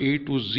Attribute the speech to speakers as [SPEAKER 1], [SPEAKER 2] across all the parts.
[SPEAKER 1] A to Z,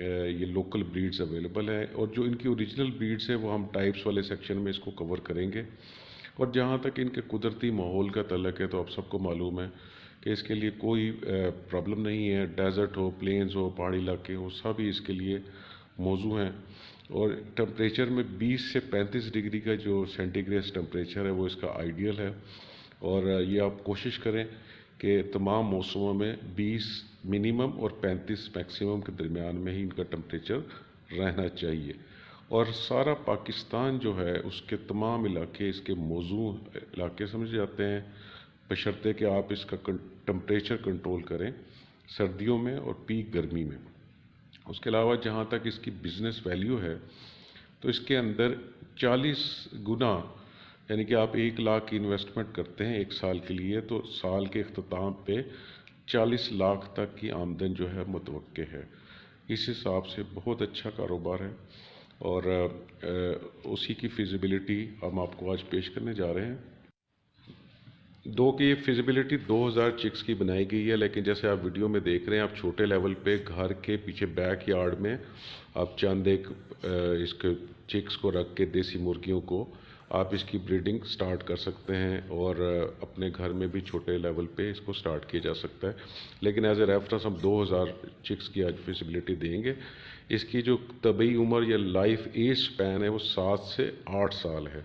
[SPEAKER 1] یہ local breeds available ہیں، اور جو ان کی اوریجنل بریڈز ہیں وہ ہم ٹائپس والے سیکشن میں اس کو کور کریں گے. اور جہاں تک ان کے قدرتی ماحول کا تعلق ہے تو آپ سب کو معلوم ہے کہ اس کے لیے کوئی پرابلم نہیں ہے. ڈیزرٹ ہو، پلینز ہو، پہاڑی علاقے ہو، سب ہی اس کے لیے موزوں ہیں. اور ٹمپریچر میں 20 سے 35 ڈگری کا جو سینٹی گریڈ ٹمپریچر ہے وہ اس کا آئیڈیل ہے. اور یہ آپ کوشش کریں کہ تمام موسموں میں 20 منیمم اور 35 میکسیمم کے درمیان میں ہی ان کا ٹمپریچر رہنا چاہیے. اور سارا پاکستان جو ہے اس کے تمام علاقے اس کے موزوں علاقے سمجھے جاتے ہیں، بشرطے کہ آپ اس کا ٹمپریچر کنٹرول کریں سردیوں میں اور پیک گرمی میں. اس کے علاوہ جہاں تک اس کی بزنس ویلیو ہے تو اس کے اندر 40 گنا، یعنی کہ آپ 1 لاکھ کی انویسٹمنٹ کرتے ہیں 1 سال کے لیے تو سال کے اختتام پہ 40 لاکھ تک کی آمدن جو ہے متوقع ہے. اس حساب سے بہت اچھا کاروبار ہے، اور اسی کی فیزیبلٹی ہم آپ کو آج پیش کرنے جا رہے ہیں. کی فیزیبلٹی 2000 چکس کی بنائی گئی ہے، لیکن جیسے آپ ویڈیو میں دیکھ رہے ہیں آپ چھوٹے لیول پہ گھر کے پیچھے بیک یارڈ میں آپ چند ایک اس کے چکس کو رکھ کے دیسی مرغیوں کو آپ اس کی بریڈنگ سٹارٹ کر سکتے ہیں، اور اپنے گھر میں بھی چھوٹے لیول پہ اس کو سٹارٹ کیا جا سکتا ہے. لیکن ایز اے ریفرنس ہم 2000 چکس کی آج فیزیبلٹی دیں گے. اس کی جو طبعی عمر یا لائف ایج سپین ہے وہ 7 سے 8 سال ہے.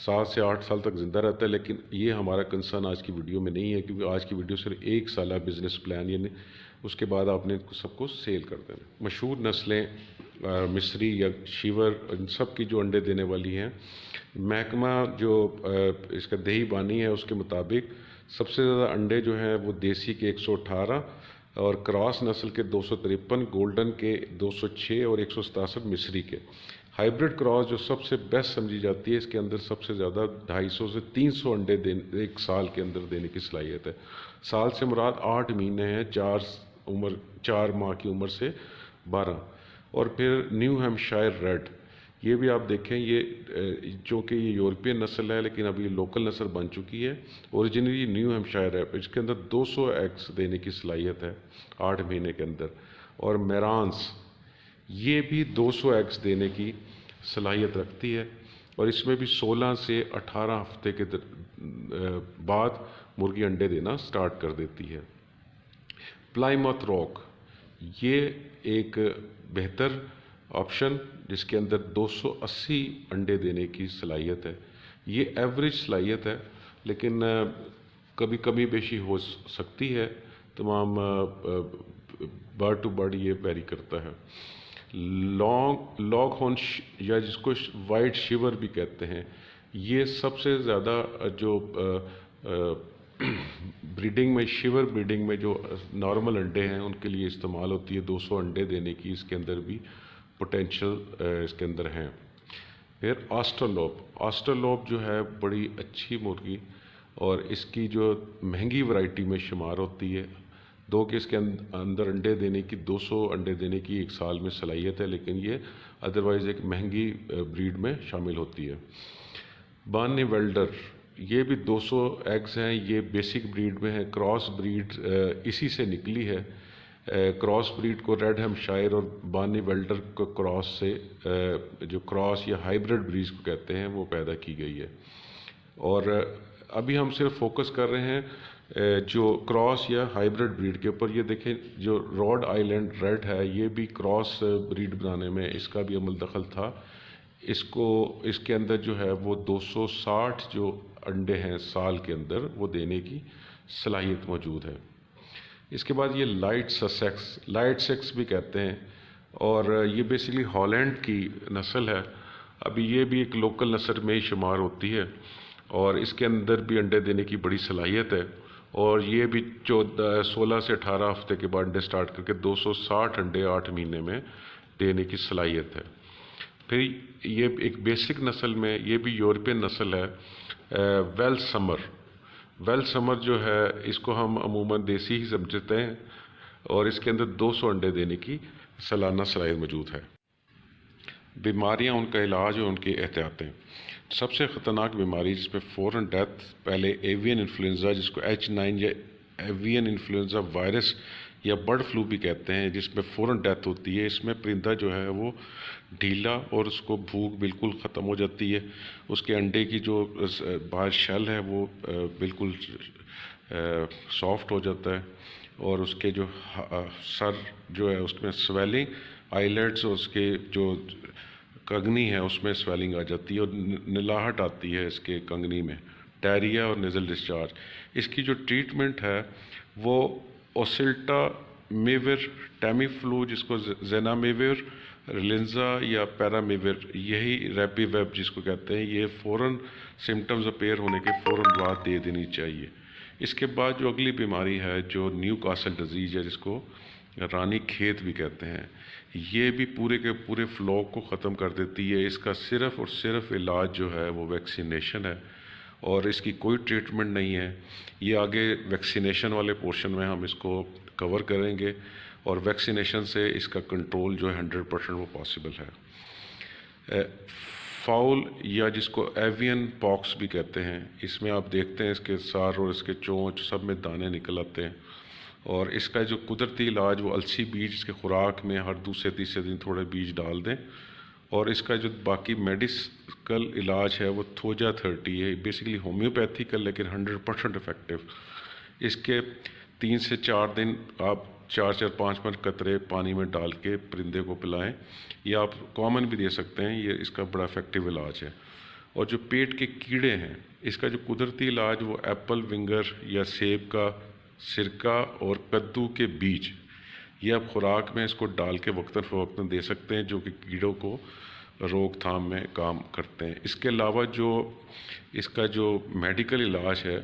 [SPEAKER 1] 7 سے 8 سال تک زندہ رہتا ہے، لیکن یہ ہمارا کنسرن آج کی ویڈیو میں نہیں ہے، کیونکہ آج کی ویڈیو صرف 1 سالہ بزنس پلان، یعنی اس کے بعد آپ نے سب کو سیل کر دینا. مشہور نسلیں مصری یا شیور، ان سب کی جو انڈے دینے والی ہیں، محکمہ جو اس کا دیہی بانی ہے اس کے مطابق سب سے زیادہ انڈے جو ہیں وہ دیسی کے 118 اور کراس نسل کے 253، گولڈن کے 206 اور 167 مصری کے. ہائیبرڈ کراس جو سب سے بیسٹ سمجھی جاتی ہے، اس کے اندر سب سے زیادہ 250 سے 300 انڈے 1 سال کے اندر دینے کی صلاحیت ہے. سال سے مراد 8 مہینے ہیں، 4 ماہ کی عمر سے 12. اور پھر نیو ہیمپشائر ریڈ، یہ بھی آپ دیکھیں، یہ چونکہ یہ یورپین نسل ہے لیکن اب یہ لوکل نسل بن چکی ہے. اوریجنلی نیو ہیمپشائر ہے، اس کے اندر 200 ایگز دینے کی صلاحیت ہے 8 مہینے کے اندر. اور میرانس یہ بھی 200 ایگز دینے کی صلاحیت رکھتی ہے، اور اس میں بھی 16 سے 18 ہفتے کے بعد مرغی انڈے دینا سٹارٹ کر دیتی ہے. پلائموتھ راک یہ ایک بہتر آپشن جس کے اندر 280 انڈے دینے کی صلاحیت ہے. یہ ایوریج صلاحیت ہے، لیکن کبھی کمی بیشی ہو سکتی ہے، تمام برڈ ٹو برڈ یہ ویری کرتا ہے. لاگ ہارن یا جس کو وائٹ شیور بھی کہتے ہیں، یہ سب سے زیادہ جو بریڈنگ میں شیور بریڈنگ میں جو نارمل انڈے ہیں ان کے لیے استعمال ہوتی ہے. 200 انڈے دینے کی اس کے اندر بھی پوٹینشل اس کے اندر ہیں. پھر آسٹرلوپ جو ہے بڑی اچھی مرغی، اور اس کی جو مہنگی ورائٹی میں شمار ہوتی ہے. کہ اس کے اندر انڈے دینے کی 200 انڈے دینے کی 1 سال میں صلاحیت ہے، لیکن یہ ادروائز ایک مہنگی بریڈ میں شامل ہوتی ہے. بانی ویلڈر یہ بھی 200 ایگز ہیں، یہ بیسک بریڈ میں ہے، کراس بریڈ اسی سے نکلی ہے. کراس بریڈ کو ریڈ ہیمپشائر اور بانی ویلڈر کو کراس سے جو کراس یا ہائیبرڈ بریڈ کو کہتے ہیں وہ پیدا کی گئی ہے. اور ابھی ہم صرف فوکس کر رہے ہیں جو کراس یا ہائیبرڈ بریڈ کے اوپر. یہ دیکھیں جو روڈ آئیلینڈ ریڈ ہے، یہ بھی کراس بریڈ بنانے میں اس کا بھی عمل دخل تھا. اس کے اندر جو ہے وہ 260 جو انڈے ہیں سال کے اندر وہ دینے کی صلاحیت موجود ہے. اس کے بعد یہ لائٹ سیکس بھی کہتے ہیں، اور یہ بیسیکلی ہالینڈ کی نسل ہے. ابھی یہ بھی ایک لوکل نسل میں ہی شمار ہوتی ہے، اور اس کے اندر بھی انڈے دینے کی بڑی صلاحیت ہے. اور یہ بھی 16 سے 18 ہفتے کے بعد انڈے سٹارٹ کر کے 260 انڈے 8 مہینے میں دینے کی صلاحیت ہے. پھر یہ ایک بیسک نسل میں یہ بھی یورپین نسل ہے، ویل سمر جو ہے اس کو ہم عموماً دیسی ہی سمجھتے ہیں، اور اس کے اندر 200 انڈے دینے کی سالانہ صلاحیت موجود ہے. بیماریاں، ان کا علاج اور ان کی احتیاطیں. سب سے خطرناک بیماری جس پہ فوراً ڈیتھ، پہلے ایوین انفلوئنزا جس کو H9 یا ایوین انفلوئنزا وائرس یا برڈ فلو بھی کہتے ہیں، جس میں فوراً ڈیتھ ہوتی ہے، اس میں پرندہ جو ہے وہ ڈھیلا اور اس کو بھوک بالکل ختم ہو جاتی ہے، اس کے انڈے کی جو باہر شیل ہے وہ بالکل سافٹ ہو جاتا ہے، اور اس کے جو سر جو ہے اس میں سویلنگ، آئی لیڈس اور اس کے جو کنگنی ہے اس میں سویلنگ آ جاتی ہے اور نلاہٹ آتی ہے اس کے کنگنی میں، ڈائریا اور نیزل ڈسچارج۔ اس کی جو ٹریٹمنٹ ہے وہ اوسلٹا میور ٹیمی فلو، جس کو زینا میور، ریلنزا یا پیرا میور، یہی ریپی ویب جس کو کہتے ہیں، یہ فوراً سمٹمز اپیئر ہونے کے فوراً بعد دے دینی چاہیے۔ اس کے بعد جو اگلی بیماری ہے جو نیو کاسل ڈیزیز ہے، جس کو رانی کھیت بھی کہتے ہیں، یہ بھی پورے کے پورے فلوک کو ختم کر دیتی ہے۔ اس کا صرف اور صرف علاج جو ہے وہ ویکسینیشن ہے، اور اس کی کوئی ٹریٹمنٹ نہیں ہے۔ یہ آگے ویکسینیشن والے پورشن میں ہم اس کو کور کریں گے، اور ویکسینیشن سے اس کا کنٹرول جو ہے 100% وہ پاسبل ہے۔ فاؤل یا جس کو ایوین پاکس بھی کہتے ہیں، اس میں آپ دیکھتے ہیں اس کے سار اور اس کے چونچ سب میں دانے نکل آتے ہیں، اور اس کا جو قدرتی علاج وہ السی بیج اس کے خوراک میں ہر دوسرے تیسرے دن تھوڑے بیج ڈال دیں، اور اس کا جو باقی میڈیکل علاج ہے وہ تھوجا 30 ہے، بیسیکلی ہومیوپیتھیکل لیکن 100% افیکٹو۔ اس کے 3 سے 4 دن آپ 4-5 قطرے پانی میں ڈال کے پرندے کو پلائیں، یا آپ کامن بھی دے سکتے ہیں، یہ اس کا بڑا افیکٹو علاج ہے۔ اور جو پیٹ کے کیڑے ہیں، اس کا جو قدرتی علاج وہ ایپل ونگر یا سیب کا سرکہ اور کدو کے بیج، یہ آپ خوراک میں اس کو ڈال کے وقتاً فوقتاً دے سکتے ہیں، جو کہ کیڑوں کو روک تھام میں کام کرتے ہیں۔ اس کے علاوہ جو اس کا جو میڈیکل علاج ہے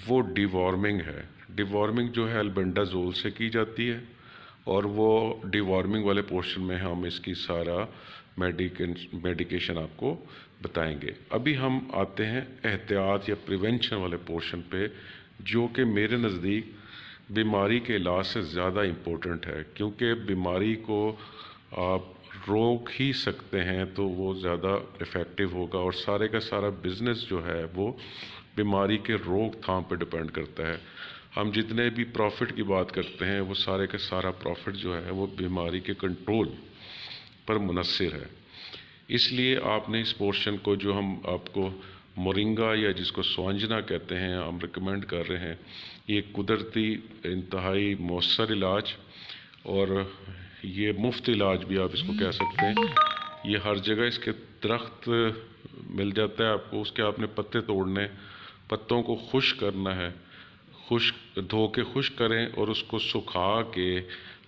[SPEAKER 1] وہ ڈی وارمنگ ہے۔ ڈی وارمنگ جو ہے البینڈازول سے کی جاتی ہے، اور وہ ڈی وارمنگ والے پورشن میں ہم اس کی سارا میڈیکیشن آپ کو بتائیں گے۔ ابھی ہم آتے ہیں احتیاط یا پریونشن والے پورشن پہ، جو کہ میرے نزدیک بیماری کے علاج سے زیادہ امپورٹنٹ ہے، کیونکہ بیماری کو آپ روک ہی سکتے ہیں تو وہ زیادہ افیکٹو ہوگا، اور سارے کا سارا بزنس جو ہے وہ بیماری کے روک تھام پہ ڈپینڈ کرتا ہے۔ ہم جتنے بھی پروفٹ کی بات کرتے ہیں وہ سارے کا سارا پروفٹ جو ہے وہ بیماری کے کنٹرول پر منحصر ہے۔ اس لیے آپ نے اس پورشن کو جو ہم آپ کو مورنگا یا جس کو سوانجنا کہتے ہیں ہم ریکمینڈ کر رہے ہیں، یہ قدرتی انتہائی مؤثر علاج، اور یہ مفت علاج بھی آپ اس کو کہہ سکتے ہیں۔ یہ ہر جگہ اس کے درخت مل جاتا ہے آپ کو، اس کے آپ نے پتے توڑنے، پتوں کو خشک کرنا ہے، دھو کے خشک کریں اور اس کو سکھا کے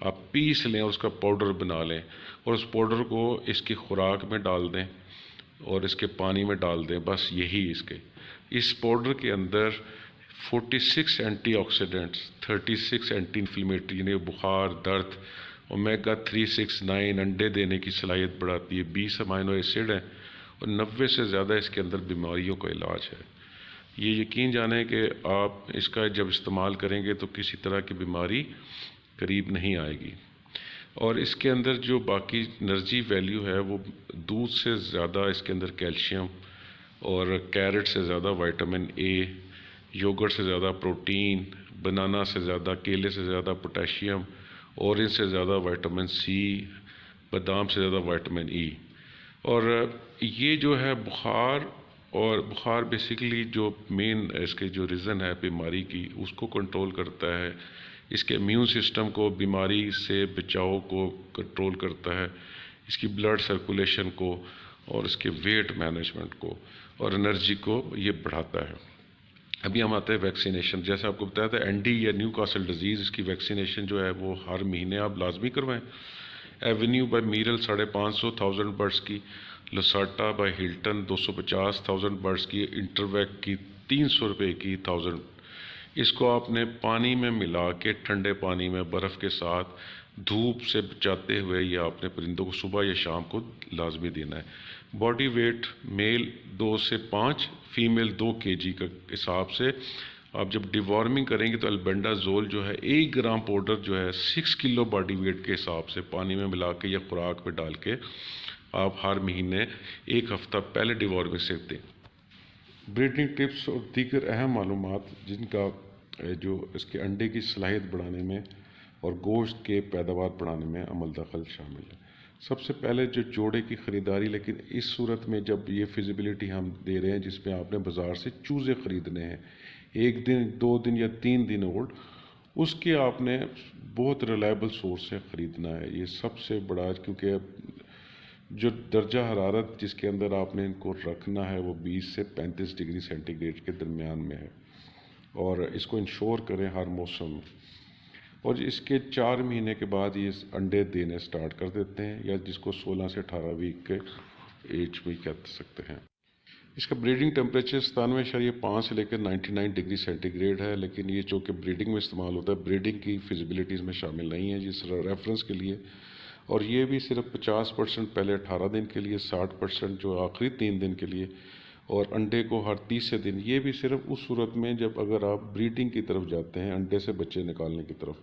[SPEAKER 1] آپ پیس لیں اور اس کا پاؤڈر بنا لیں، اور اس پاؤڈر کو اس کی خوراک میں ڈال دیں اور اس کے پانی میں ڈال دیں، بس یہی اس پاؤڈر کے اندر 46 اینٹی آکسیڈنٹس، 36 اینٹی انفلیمیٹری، یعنی بخار، درد، اومیگا 369 انڈے دینے کی صلاحیت بڑھاتی ہے، 20 امائنو ایسڈ ہیں، اور 90 سے زیادہ اس کے اندر بیماریوں کا علاج ہے۔ یہ یقین جانیں کہ آپ اس کا جب استعمال کریں گے تو کسی طرح کی بیماری قریب نہیں آئے گی۔ اور اس کے اندر جو باقی انرجی ویلیو ہے وہ دودھ سے زیادہ اس کے اندر کیلشیم، اور کیرٹ سے زیادہ وائٹامن اے، یوگرٹ سے زیادہ پروٹین، بنانا سے زیادہ، کیلے سے زیادہ پوٹیشیم، اورنج سے زیادہ وائٹامن سی، بادام سے زیادہ وائٹامن ای۔ اور یہ جو ہے بخار بیسیکلی جو مین اس کے جو ریزن ہے بیماری کی، اس کو کنٹرول کرتا ہے، اس کے امیون سسٹم کو، بیماری سے بچاؤ کو کنٹرول کرتا ہے، اس کی بلڈ سرکولیشن کو، اور اس کے ویٹ مینجمنٹ کو، اور انرجی کو یہ بڑھاتا ہے۔ ابھی ہم آتے ہیں ویکسینیشن۔ جیسا آپ کو بتایا تھا این ڈی یا نیو کاسل ڈیزیز، اس کی ویکسینیشن جو ہے وہ ہر مہینے آپ لازمی کروائیں۔ ایونیو بائی میرل 550,000 برڈس کی، لساٹا بائی ہلٹن 250,000 برڈس کی، انٹرویک کی 300 روپے کی 1000۔ اس کو آپ نے پانی میں ملا کے، ٹھنڈے پانی میں برف کے ساتھ دھوپ سے بچاتے ہوئے، یہ آپ نے پرندوں کو صبح یا شام کو لازمی دینا ہے۔ باڈی ویٹ میل 2 سے 5، فیمیل 2 kg کا حساب سے آپ جب ڈیوارمنگ کریں گے تو البینڈازول جو ہے 1 گرام پاؤڈر جو ہے 6 کلو باڈی ویٹ کے حساب سے پانی میں ملا کے یا خوراک میں ڈال کے آپ ہر مہینے 1 ہفتہ پہلے ڈیوارمنگ سے دیں۔ بریڈنگ ٹپس اور دیگر اہم معلومات جن کا جو اس کے انڈے کی صلاحیت بڑھانے میں اور گوشت کے پیداوار بڑھانے میں عمل دخل شامل ہے۔ سب سے پہلے جو جوڑے کی خریداری، لیکن اس صورت میں جب یہ فیزیبلٹی ہم دے رہے ہیں جس میں آپ نے بازار سے چوزے خریدنے ہیں 1 دن 2 دن یا 3 دن اولڈ، اس کے آپ نے بہت ریلائبل سورس سے خریدنا ہے۔ یہ سب سے بڑا، کیونکہ جو درجہ حرارت جس کے اندر آپ نے ان کو رکھنا ہے وہ 20 سے 35 ڈگری سینٹی گریڈ کے درمیان میں ہے، اور اس کو انشور کریں ہر موسم میں۔ اور اس کے 4 مہینے کے بعد یہ انڈے دینے سٹارٹ کر دیتے ہیں، یا جس کو 16 سے 18 ویک کے ایج میں کہہ سکتے ہیں۔ اس کا بریڈنگ ٹیمپریچر 97.5 سے لے کر 99 ڈگری سینٹی گریڈ ہے، لیکن یہ جو کہ بریڈنگ میں استعمال ہوتا ہے، بریڈنگ کی فیزیبلٹیز میں شامل نہیں ہے، جس ریفرنس کے لیے۔ اور یہ بھی صرف 50% پہلے 18 دن کے لیے، 60% جو آخری 3 دن کے لیے، اور انڈے کو ہر 30 دن۔ یہ بھی صرف اس صورت میں جب اگر آپ بریڈنگ کی طرف جاتے ہیں، انڈے سے بچے نکالنے کی طرف،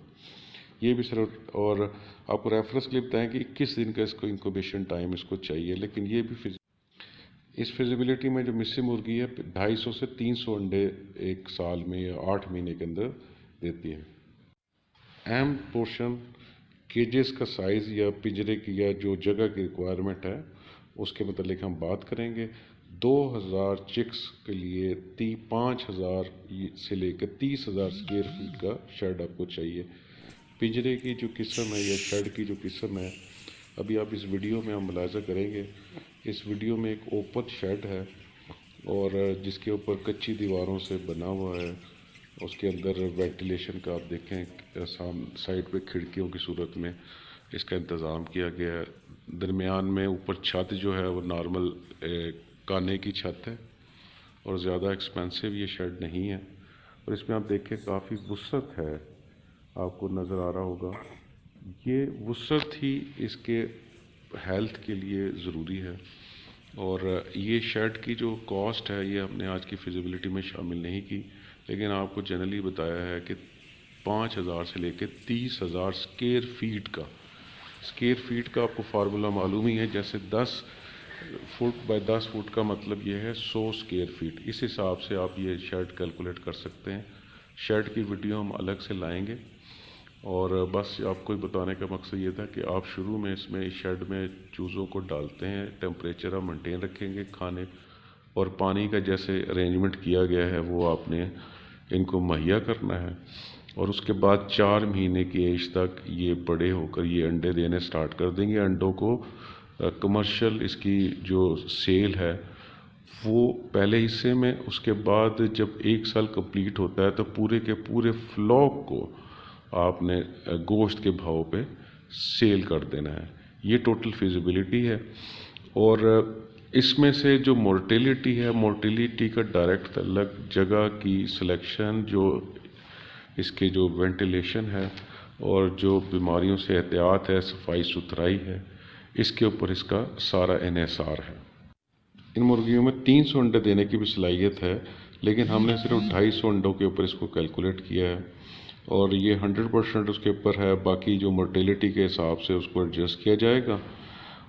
[SPEAKER 1] یہ بھی صرف۔ اور آپ کو ریفرنس کے لیے بتائیں کہ 21 دن کا اس کو انکوبیشن ٹائم اس کو چاہیے، لیکن یہ بھی اس فیزیبلٹی میں جو مصری مرغی ہے 250 سے 300 انڈے ایک سال میں یا 8 مہینے کے اندر دیتی ہے۔ اہم پورشن کیجز کا سائز یا پنجرے کی یا جو جگہ کی ریکوائرمنٹ ہے اس کے متعلق ہم بات کریں گے۔ 2000 چکس کے لیے 5000 سے لے کے 30,000 اسکوائر فیٹ کا شیڈ آپ کو چاہیے۔ پنجرے کی جو قسم ہے یا شیڈ کی جو قسم ہے، ابھی آپ اس ویڈیو میں ہم ملاحظہ کریں گے۔ اس ویڈیو میں ایک اوپن شیڈ ہے اور جس کے اوپر کچی دیواروں سے بنا ہوا ہے، اس کے اندر وینٹیلیشن کا آپ دیکھیں سائڈ پہ کھڑکیوں کی صورت میں اس کا انتظام کیا گیا ہے۔ درمیان میں اوپر چھت جو ہے وہ نارمل کانے کی چھت ہے اور زیادہ ایکسپینسو یہ شیڈ نہیں ہے، اور اس میں آپ دیکھیں کافی وسعت ہے، آپ کو نظر آ رہا ہوگا۔ یہ وسعت ہی اس کے ہیلتھ کے لیے ضروری ہے، اور یہ شیڈ کی جو کاسٹ ہے یہ ہم نے آج کی فیزیبلٹی میں شامل نہیں کی، لیکن آپ کو جنرلی بتایا ہے کہ 5000 سے لے کے 30,000 اسکوائر فیٹ کا۔ اسکوائر فیٹ کا آپ کو فارمولا معلوم ہی ہے، جیسے 10 فٹ بائی 10 فٹ کا مطلب یہ ہے 100 اسکوائر فیٹ۔ اس حساب سے آپ یہ شیڈ کیلکولیٹ کر سکتے ہیں۔ شیڈ کی ویڈیو ہم الگ سے لائیں گے، اور بس آپ کو بتانے کا مقصد یہ تھا کہ آپ شروع میں اس میں شیڈ میں چوزوں کو ڈالتے ہیں، ٹیمپریچر آپ مینٹین رکھیں گے، کھانے اور پانی کا جیسے ارینجمنٹ کیا گیا ہے وہ آپ نے ان کو مہیا کرنا ہے، اور اس کے بعد 4 مہینے کی ایج تک یہ بڑے ہو کر یہ انڈے دینے سٹارٹ کر دیں گے۔ انڈوں کو کمرشل اس کی جو سیل ہے وہ پہلے حصے میں، اس کے بعد جب 1 سال کمپلیٹ ہوتا ہے تو پورے کے پورے فلاک کو آپ نے گوشت کے بھاؤ پہ سیل کر دینا ہے۔ یہ ٹوٹل فیزیبلٹی ہے، اور اس میں سے جو مورٹیلیٹی ہے، مورٹیلیٹی کا ڈائریکٹ تعلق جگہ کی سلیکشن، جو اس کے جو وینٹیلیشن ہے اور جو بیماریوں سے احتیاط ہے، صفائی ستھرائی ہے، اس کے اوپر اس کا سارا انحصار ہے۔ ان مرغیوں میں 300 انڈے دینے کی بھی صلاحیت ہے، لیکن ہم نے صرف 250 انڈوں کے اوپر اس کو کیلکولیٹ کیا ہے، اور یہ 100% اس کے اوپر ہے۔ باقی جو مورٹیلیٹی کے حساب سے اس کو ایڈجسٹ کیا جائے گا،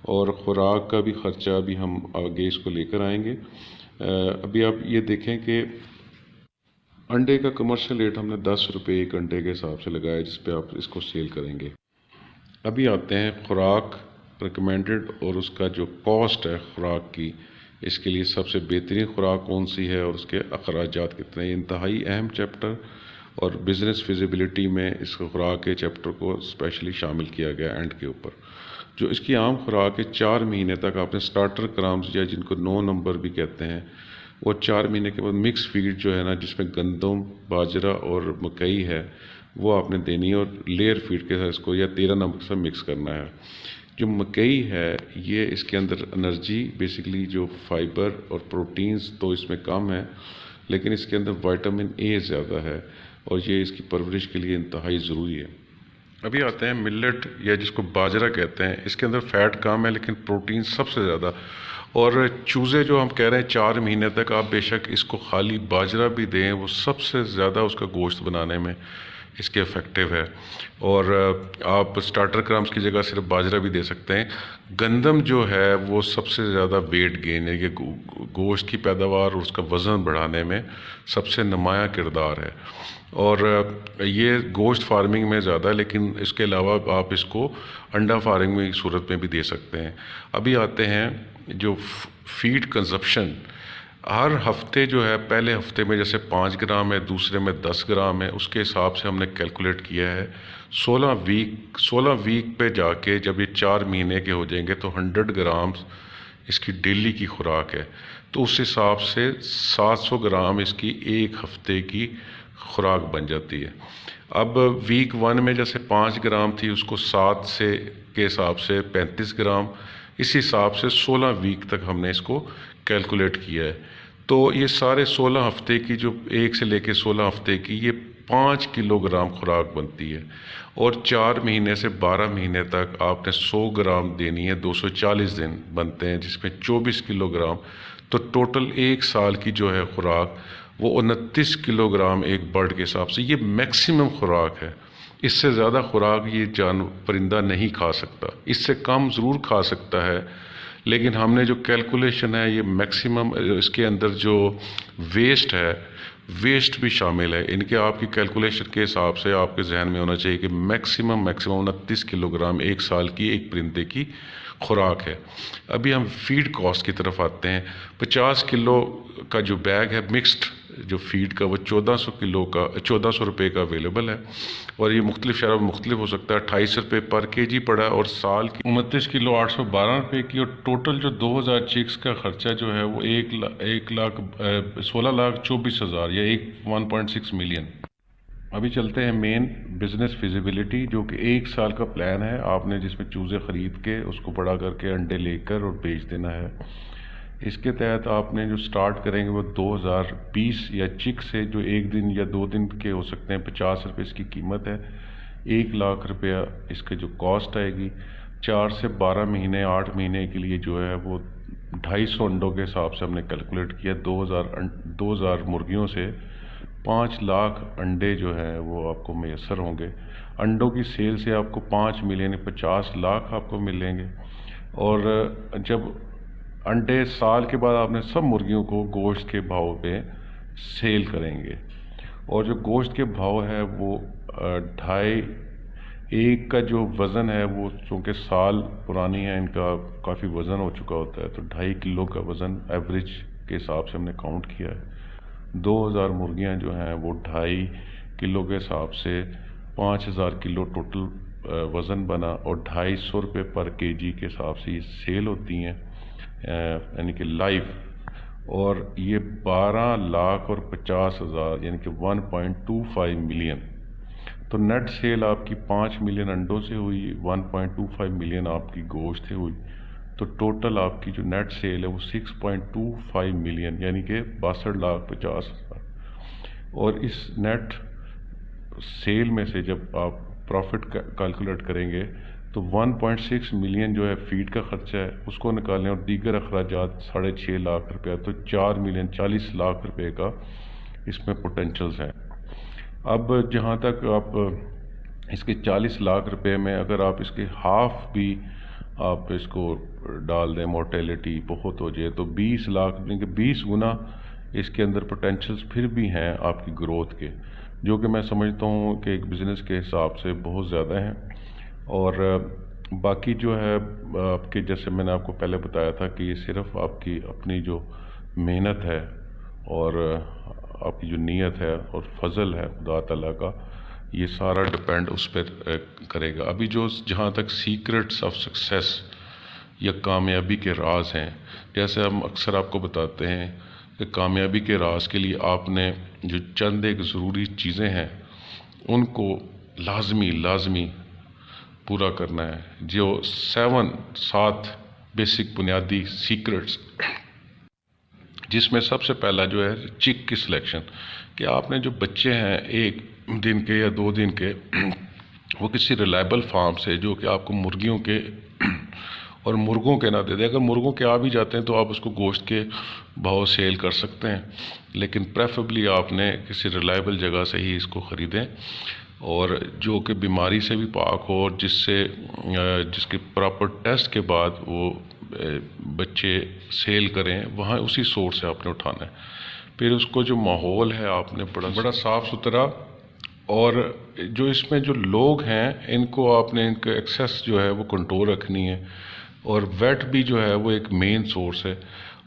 [SPEAKER 1] اور خوراک کا بھی خرچہ بھی ہم آگے اس کو لے کر آئیں گے۔ ابھی آپ یہ دیکھیں کہ انڈے کا کمرشل ریٹ ہم نے 10 روپے ایک انڈے کے حساب سے لگایا جس پہ آپ اس کو سیل کریں گے۔ ابھی آتے ہیں خوراک ریکمینڈڈ اور اس کا جو کاسٹ ہے خوراک کی، اس کے لیے سب سے بہترین خوراک کون سی ہے اور اس کے اخراجات کتنے ہیں۔ انتہائی اہم چیپٹر اور بزنس فیزیبلٹی میں اس خوراک کے چیپٹر کو اسپیشلی شامل کیا گیا اینڈ کے اوپر۔ جو اس کی عام خوراک ہے 4 مہینے تک آپ نے سٹارٹر کرامز یا جن کو 9 نمبر بھی کہتے ہیں، وہ 4 مہینے کے بعد مکس فیڈ جو ہے نا، جس میں گندم، باجرہ اور مکئی ہے، وہ آپ نے دینی ہے، اور لیئر فیڈ کے ساتھ اس کو یا 13 نمبر سے مکس کرنا ہے۔ جو مکئی ہے یہ اس کے اندر انرجی بیسیکلی جو فائبر اور پروٹینز تو اس میں کم ہے، لیکن اس کے اندر وائٹامن اے زیادہ ہے، اور یہ اس کی پرورش کے لیے انتہائی ضروری ہے۔ ابھی آتے ہیں ملٹ یا جس کو باجرہ کہتے ہیں۔ اس کے اندر فیٹ کم ہے لیکن پروٹین سب سے زیادہ، اور چوزے جو ہم کہہ رہے ہیں 4 مہینے تک آپ بے شک اس کو خالی باجرہ بھی دیں، وہ سب سے زیادہ اس کا گوشت بنانے میں اس کے افیکٹو ہے. اور آپ سٹارٹر کرامس کی جگہ صرف باجرہ بھی دے سکتے ہیں. گندم جو ہے وہ سب سے زیادہ ویٹ گین ہے، یہ گوشت کی پیداوار اور اس کا وزن بڑھانے میں سب سے نمایاں کردار ہے. اور یہ گوشت فارمنگ میں زیادہ ہے، لیکن اس کے علاوہ آپ اس کو انڈا فارمنگ کی صورت میں بھی دے سکتے ہیں. ابھی آتے ہیں جو فیڈ کنزپشن. ہر ہفتے جو ہے، پہلے ہفتے میں جیسے 5 گرام ہے، دوسرے میں 10 گرام ہے، اس کے حساب سے ہم نے کیلکولیٹ کیا ہے. 16 ویک پہ جا کے جب یہ 4 مہینے کے ہو جائیں گے تو 100 گرامز اس کی ڈیلی کی خوراک ہے. تو اس حساب سے 700 گرام اس کی ایک ہفتے کی خوراک بن جاتی ہے. اب ویک 1 میں جیسے 5 گرام تھی، اس کو 7 سے کے حساب سے 35 گرام، اس حساب سے 16 ویک تک ہم نے اس کو کیلکولیٹ کیا ہے. تو یہ سارے 16 ہفتے کی جو 1 سے لے کے 16 ہفتے کی یہ 5 کلو گرام خوراک بنتی ہے. اور 4 مہینے سے 12 مہینے تک آپ نے 100 گرام دینی ہے. 240 دن بنتے ہیں جس میں 24 کلو گرام. تو ٹوٹل 1 سال کی جو ہے خوراک وہ 29 کلو گرام ایک برڈ کے حساب سے. یہ میکسیمم خوراک ہے. اس سے زیادہ خوراک یہ پرندہ نہیں کھا سکتا. اس سے کم ضرور کھا سکتا ہے، لیکن ہم نے جو کیلکولیشن ہے یہ میکسیمم، اس کے اندر جو ویسٹ ہے، ویسٹ بھی شامل ہے. ان کے آپ کی کیلکولیشن کے حساب سے آپ کے ذہن میں ہونا چاہیے کہ میکسیمم 29 کلو گرام ایک سال کی ایک پرندے کی خوراک ہے. ابھی ہم فیڈ کاسٹ کی طرف آتے ہیں. 50 کلو کا جو بیگ ہے مکسڈ جو فیڈ کا، وہ 1400 روپے کا اویلیبل ہے. اور یہ مختلف شہروں میں مختلف ہو سکتا ہے. 28 روپے پر کے جی پڑا ہے، اور سال کی 29 کلو 812 روپے کی. اور ٹوٹل جو 2000 چکس کا خرچہ جو ہے وہ 16,24,000 یا 1.6 ملین. ابھی چلتے ہیں مین بزنس فیزیبلٹی، جو کہ 1 سال کا پلان ہے آپ نے، جس میں چوزے خرید کے اس کو بڑا کر کے انڈے لے کر اور بیچ دینا ہے. اس کے تحت آپ نے جو سٹارٹ کریں گے وہ 2020 یا چک سے، جو 1 دن یا 2 دن کے ہو سکتے ہیں. 50 روپے اس کی قیمت ہے. 1 لاکھ روپیہ اس کے جو کاسٹ آئے گی. 4 سے 12 مہینے 8 مہینے کے لیے جو ہے وہ 250 انڈوں کے حساب سے ہم نے کیلکولیٹ کیا. 2000 مرغیوں سے 5 لاکھ انڈے جو ہیں وہ آپ کو میسر ہوں گے. انڈوں کی سیل سے آپ کو 5 ملین 50 لاکھ آپ کو ملیں گے. اور جب انڈے سال کے بعد آپ نے سب مرغیوں کو گوشت کے بھاؤ پہ سیل کریں گے. اور جو گوشت کے بھاؤ ہے وہ 2.5 ایک کا جو وزن ہے وہ چونکہ سال پرانی ہے، ان کا کافی وزن ہو چکا ہوتا ہے، تو 2.5 کلو کا وزن ایوریج کے حساب سے ہم نے کاؤنٹ کیا ہے. 2000 مرغیاں جو ہیں وہ 2.5 کلو کے حساب سے 5000 کلو ٹوٹل وزن بنا، اور 250 روپے پر کے جی کے حساب سے یہ سیل ہوتی ہیں، یعنی کہ لائف. اور یہ 12 لاکھ اور 50,000 یعنی کہ 1.25 ملین. تو نیٹ سیل آپ کی 5 ملین انڈوں سے ہوئی، 1.25 ملین آپ کی گوشت سے ہوئی. تو ٹوٹل آپ کی جو نیٹ سیل ہے وہ 6.25 ملین یعنی کہ 62,50,000. اور اس نیٹ سیل میں سے جب آپ پروفٹ کیلکولیٹ کریں گے تو 1.6 ملین جو ہے فیڈ کا خرچہ ہے، اس کو نکالیں، اور دیگر اخراجات 6.5 لاکھ روپیہ، تو 4 ملین 40 لاکھ روپے کا اس میں پوٹینشلز ہیں. اب جہاں تک آپ اس کے 40 لاکھ روپے میں اگر آپ اس کے ہاف بھی آپ اس کو ڈال دیں، مورٹیلیٹی بہت ہو جائے، تو 20 لاکھ یعنی کہ 20 گنا اس کے اندر پوٹینشلز پھر بھی ہیں آپ کی گروتھ کے، جو کہ میں سمجھتا ہوں کہ ایک بزنس کے حساب سے بہت زیادہ ہیں. اور باقی جو ہے آپ کے، جیسے میں نے آپ کو پہلے بتایا تھا کہ یہ صرف آپ کی اپنی جو محنت ہے اور آپ کی جو نیت ہے اور فضل ہے خدا تعالیٰ کا، یہ سارا ڈپینڈ اس پر کرے گا. ابھی جہاں تک سیکرٹس آف سکسیس یا کامیابی کے راز ہیں، جیسے ہم اکثر آپ کو بتاتے ہیں کہ کامیابی کے راز کے لیے آپ نے جو چند ایک ضروری چیزیں ہیں ان کو لازمی پورا کرنا ہے. جو 7 بیسک بنیادی سیکرٹس، جس میں سب سے پہلا جو ہے چک کی سلیکشن، کہ آپ نے جو بچے ہیں 1 دن کے یا 2 دن کے، وہ کسی ریلائبل فارم سے، جو کہ آپ کو مرغیوں کے اور مرغوں کے نہ دے دیں. اگر مرغوں کے آ بھی جاتے ہیں تو آپ اس کو گوشت کے بھاؤ سیل کر سکتے ہیں، لیکن پریفریبلی آپ نے کسی ریلائبل جگہ سے ہی اس کو خریدیں.
[SPEAKER 2] اور جو کہ بیماری سے بھی پاک ہو، اور جس کے پراپر ٹیسٹ کے بعد وہ بچے سیل کریں، وہاں اسی سورس سے آپ نے اٹھانا ہے۔ پھر اس کو جو ماحول ہے آپ نے بڑا صاف ستھرا، اور جو اس میں جو لوگ ہیں ان کو آپ نے ان کا ایکسیس جو ہے وہ کنٹرول رکھنی ہے، اور ویٹ بھی جو ہے وہ ایک مین سورس ہے،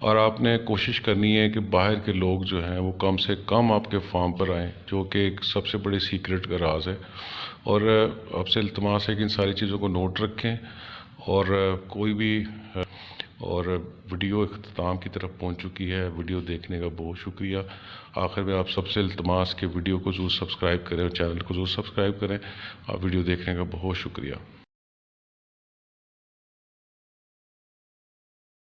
[SPEAKER 2] اور آپ نے کوشش کرنی ہے کہ باہر کے لوگ جو ہیں وہ کم سے کم آپ کے فارم پر آئیں، جو کہ ایک سب سے بڑی سیکرٹ کا راز ہے۔ اور آپ سے التماس ہے کہ ان ساری چیزوں کو نوٹ رکھیں، اور کوئی بھی اور ویڈیو اختتام کی طرف پہنچ چکی ہے۔ ویڈیو دیکھنے کا بہت شکریہ۔ آخر میں آپ سب سے التماس کہ ویڈیو کو ضرور سبسکرائب کریں اور چینل کو ضرور سبسکرائب کریں۔ آپ ویڈیو دیکھنے کا بہت شکریہ۔